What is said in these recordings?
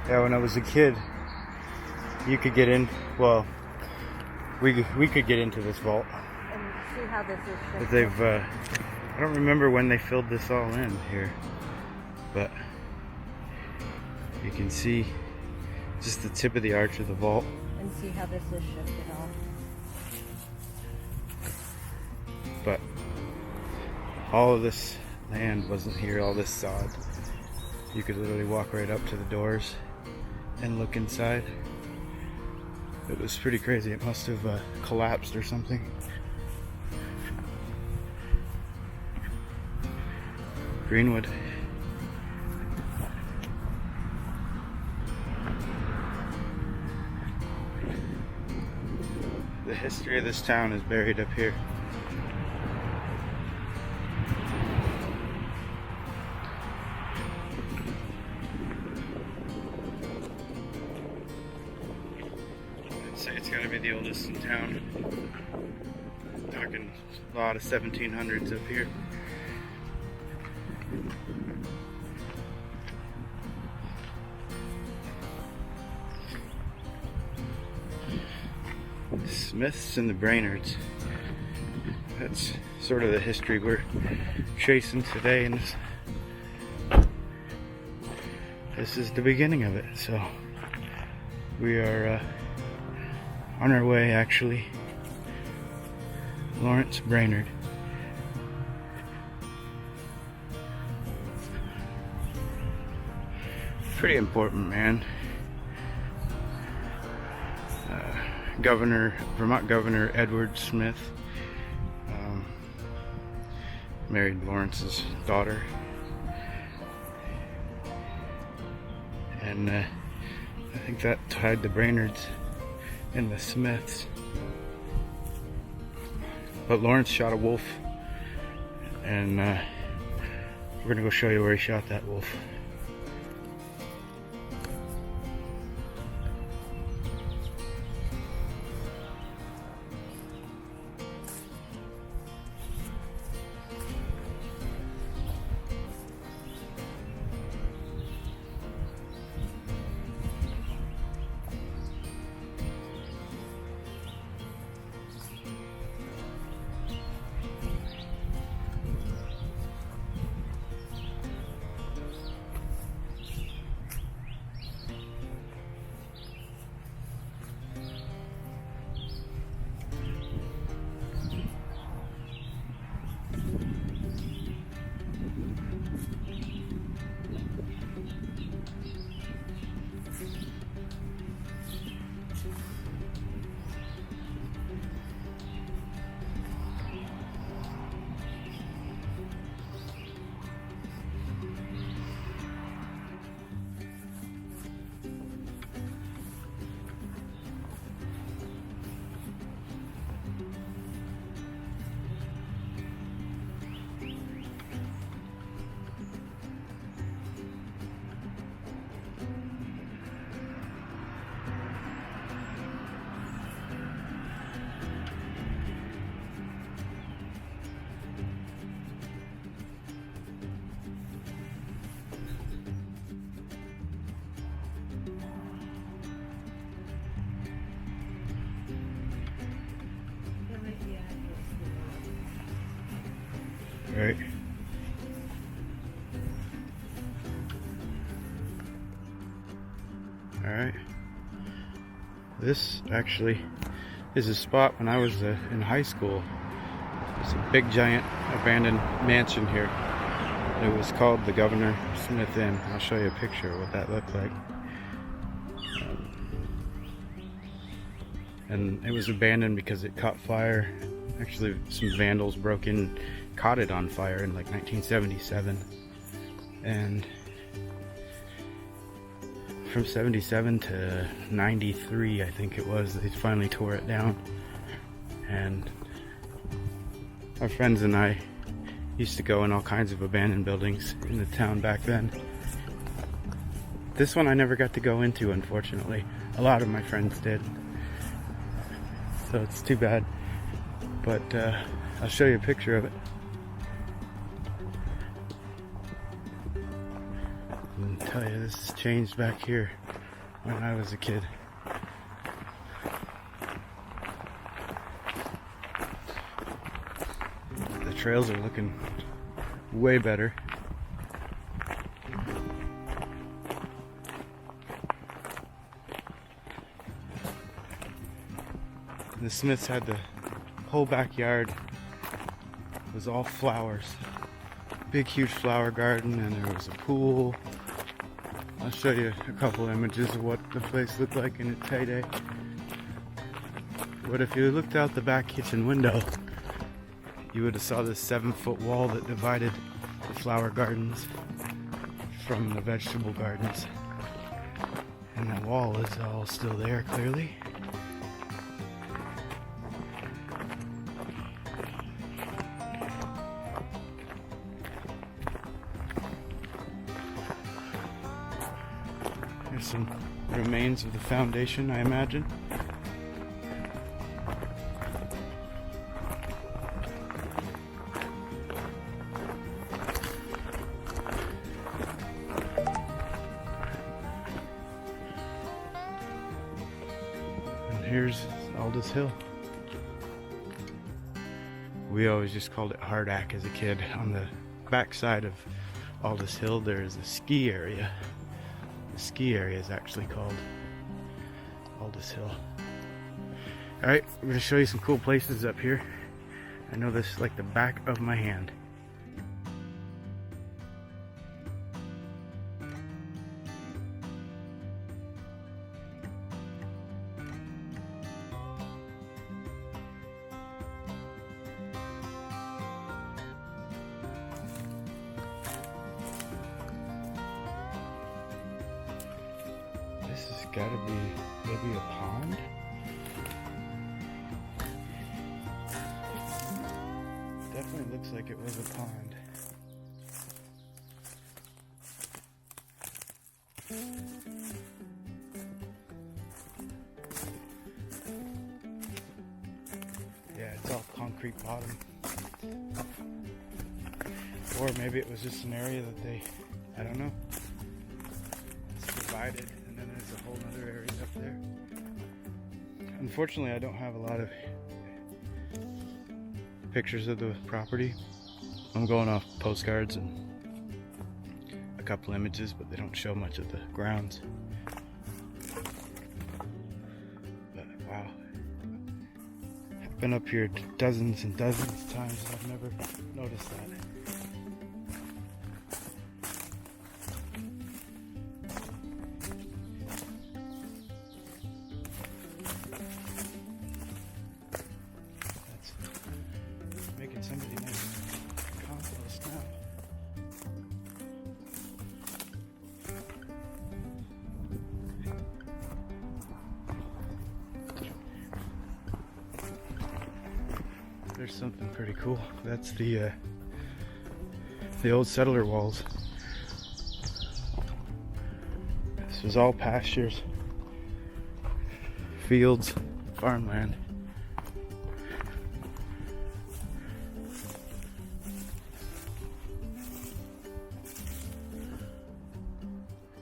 Yeah, when I was a kid, you could get in, well, we could get into this vault. And see how this is shifted. But they've, I don't remember when they filled this all in here, but you can see just the tip of the arch of the vault. And see how this is shifted off. But all of this land wasn't here, all this sod. You could literally walk right up to the doors and look inside. It was pretty crazy. It must have collapsed or something. Greenwood. The history of this town is buried up here. I'd say it's gotta be the oldest in town. Talking a lot of 1700s up here. Smiths and the Brainerds. That's sort of the history we're chasing today, and this is the beginning of it. So we are on our way, actually. Lawrence Brainerd. Pretty important man. Vermont Governor Edward Smith married Lawrence's daughter, and I think that tied the Brainerds and the Smiths. But Lawrence shot a wolf, and we're gonna go show you where he shot that wolf. Right. Alright. This actually is a spot when I was in high school. It's a big giant abandoned mansion here. It was called the Governor Smith Inn. I'll show you a picture of what that looked like. And it was abandoned because it caught fire. Actually, some vandals broke in, caught it on fire in like 1977, and from 77 to 93, I think it was, they finally tore it down. And our friends and I used to go in all kinds of abandoned buildings in the town back then. This one I never got to go into, unfortunately. A lot of my friends did, so it's too bad. But I'll show you a picture of it. And tell you, this has changed back here. when I was a kid. The trails are looking way better. The Smiths had the whole backyard was all flowers. Big huge flower garden, and there was a pool. I'll show you a couple images of what the place looked like in its heyday. But if you looked out the back kitchen window, you would have saw this 7-foot wall that divided the flower gardens from the vegetable gardens. And that wall is all still there, clearly. There's some remains of the foundation, I imagine. And here's Aldis Hill. We always just called it Hardack as a kid. On the back side of Aldis Hill, there is a ski area. The ski area is actually called Aldis Hill. Alright, I'm going to show you some cool places up here. I know this like the back of my hand. This has got to be maybe a pond. Definitely looks like it was a pond. Yeah, it's all concrete bottom. Or maybe it was just an area that they, I don't know. It's divided. And then there's a whole other area up there. Unfortunately, I don't have a lot of pictures of the property. I'm going off postcards and a couple images, but they don't show much of the grounds. But wow, I've been up here dozens and dozens of times and I've never noticed that. Making somebody make compost now. There's something pretty cool. That's the old settler walls. This was all pastures, fields, farmland.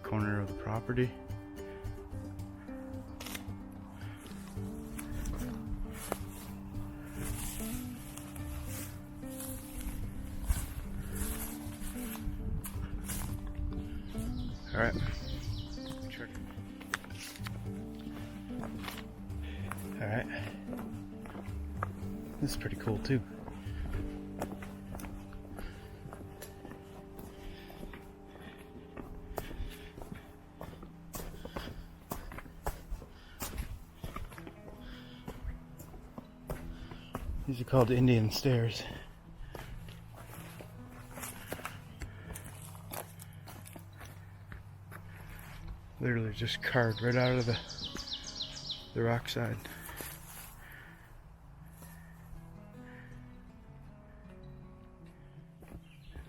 Corner of the property. All right. Sure. All right. This is pretty cool too. These are called Indian stairs. Literally just carved right out of the rock side.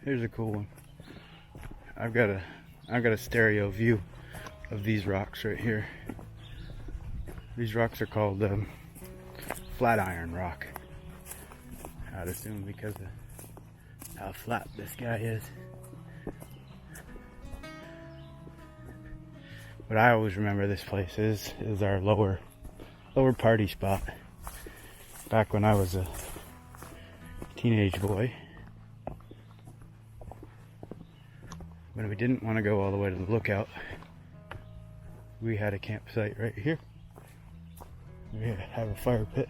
Here's a cool one. I've got a stereo view of these rocks right here. These rocks are called Flatiron rock. I'd assume because of how flat this guy is. what I always remember this place is our lower party spot. Back when I was a teenage boy. When we didn't want to go all the way to the lookout, we had a campsite right here. We have a fire pit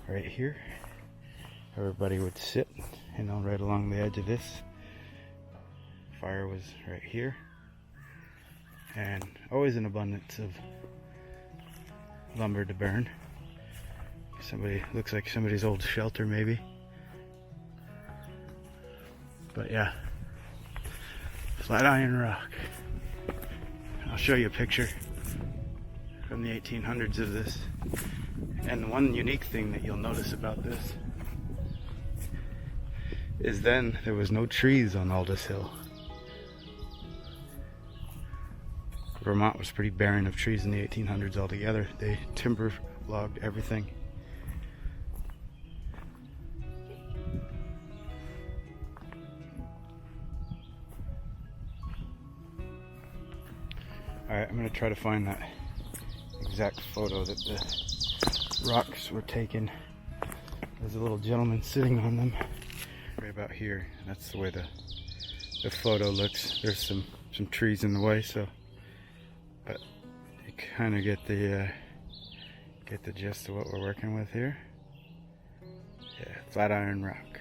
right here. Everybody would sit, right along the edge of this. Fire was right here. And always an abundance of lumber to burn. Looks like somebody's old shelter maybe. But yeah, flat iron rock. I'll show you a picture from the 1800s of this. And one unique thing that you'll notice about this is then there was no trees on Aldis Hill. Vermont was pretty barren of trees in the 1800s altogether. They timber logged everything. Alright, I'm going to try to find that exact photo that the rocks were taken. There's a little gentleman sitting on them right about here. That's the way the photo looks. There's some trees in the way, so but you kind of get the gist of what we're working with here. Yeah, flat iron rock.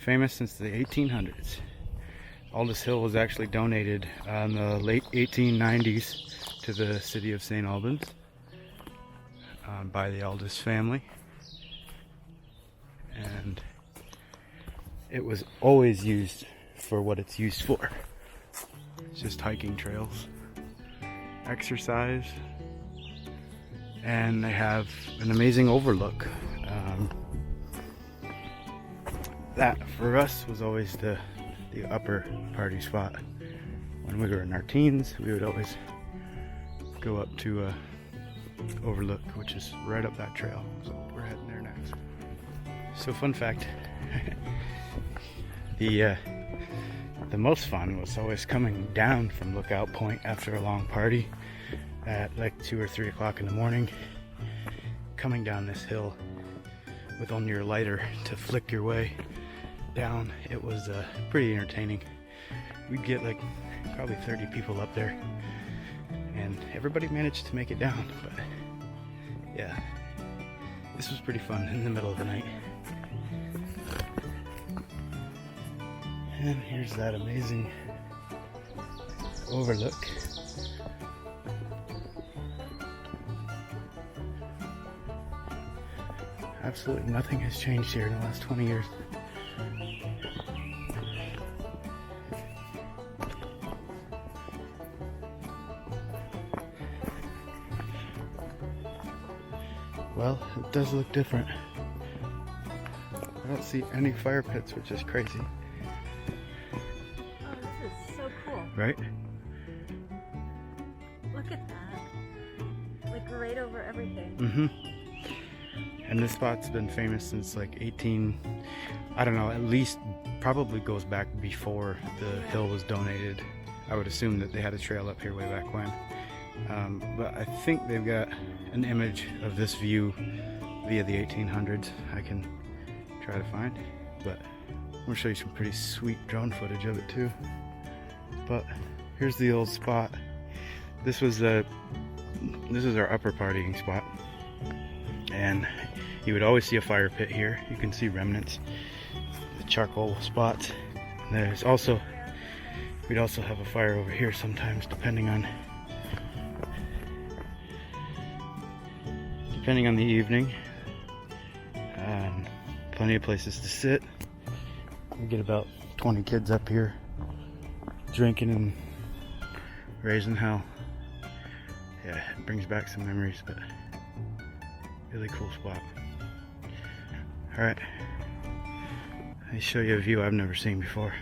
Famous since the 1800s. Aldis Hill was actually donated in the late 1890s to the city of St. Albans by the Aldis family. And it was always used for what it's used for. It's just hiking trails, exercise, and they have an amazing overlook. That for us was always the upper party spot. When we were in our teens, we would always go up to overlook, which is right up that trail. So we're heading there next. So fun fact, the most fun was always coming down from Lookout Point after a long party at like 2 or 3 o'clock in the morning, coming down this hill with only your lighter to flick your way down. It was pretty entertaining. We'd get like probably 30 people up there, and everybody managed to make it down. But yeah, this was pretty fun in the middle of the night. And here's that amazing overlook. Absolutely nothing has changed here in the last 20 years. Well, it does look different. I don't see any fire pits, which is crazy. Oh, this is so cool. Right? Look at that. Like right over everything. Mm-hmm. And this spot's been famous since like I don't know, at least probably goes back before the hill was donated. I would assume that they had a trail up here way back when. But I think they've got an image of this view via the 1800s I can try to find. But I'm going to show you some pretty sweet drone footage of it too. But here's the old spot. This was our upper partying spot. And you would always see a fire pit here. You can see remnants, the charcoal spots. And we'd also have a fire over here sometimes, depending on the evening. Plenty of places to sit. We get about 20 kids up here drinking and raising hell. Yeah, it brings back some memories, but really cool spot. Alright, let me show you a view I've never seen before.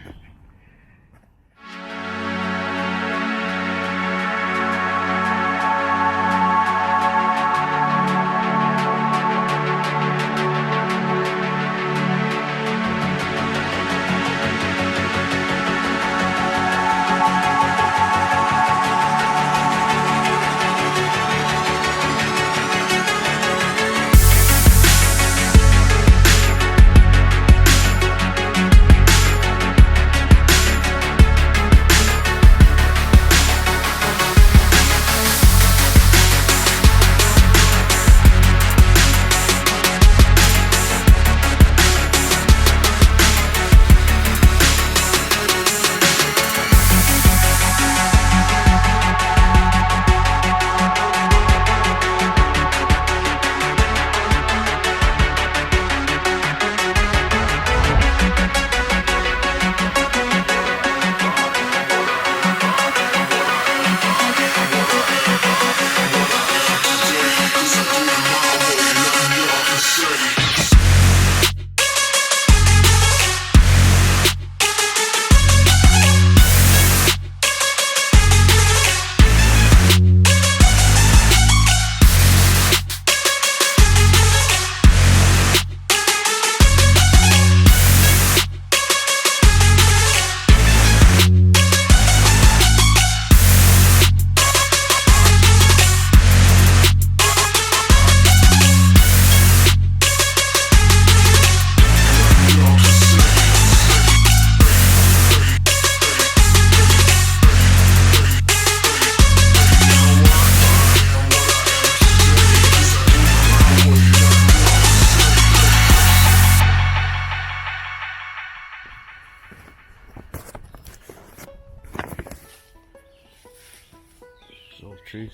trees.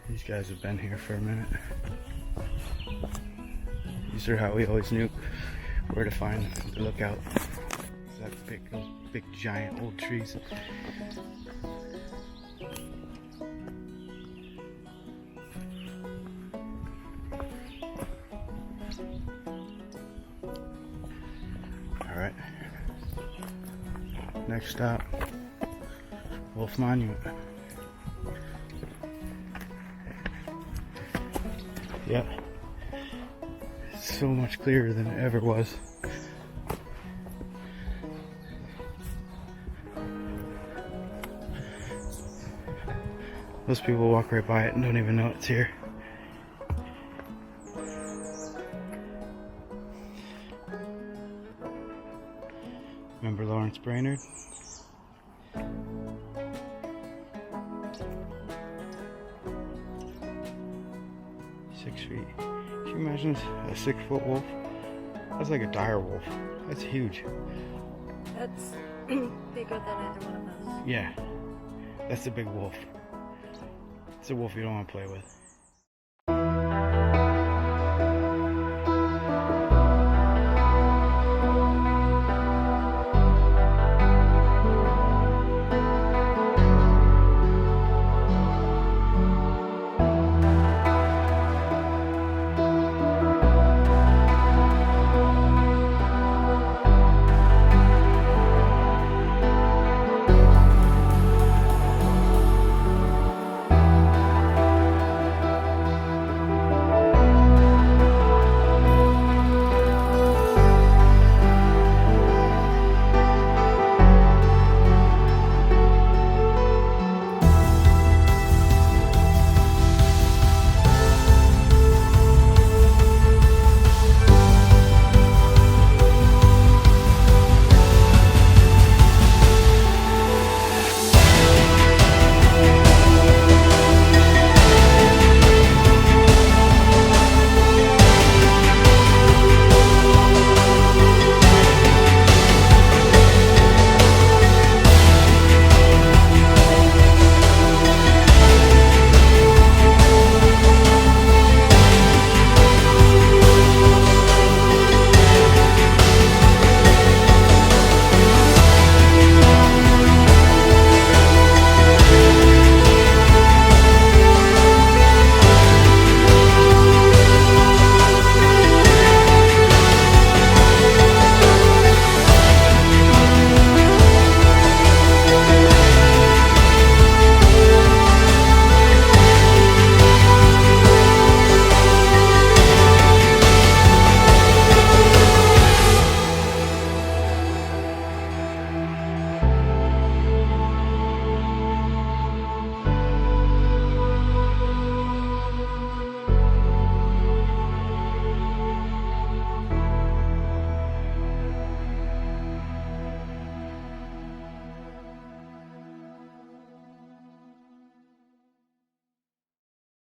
These guys have been here for a minute. These are how we always knew where to find the lookout. That big giant old trees. Alright. Next stop, Wolf Monument. Yeah. It's so much clearer than it ever was. Most people walk right by it and don't even know it's here. Remember Lawrence Brainerd? 6 feet. Can you imagine a 6-foot wolf? That's like a dire wolf. That's huge. That's bigger than either one of us. Yeah, that's a big wolf. It's a wolf you don't want to play with.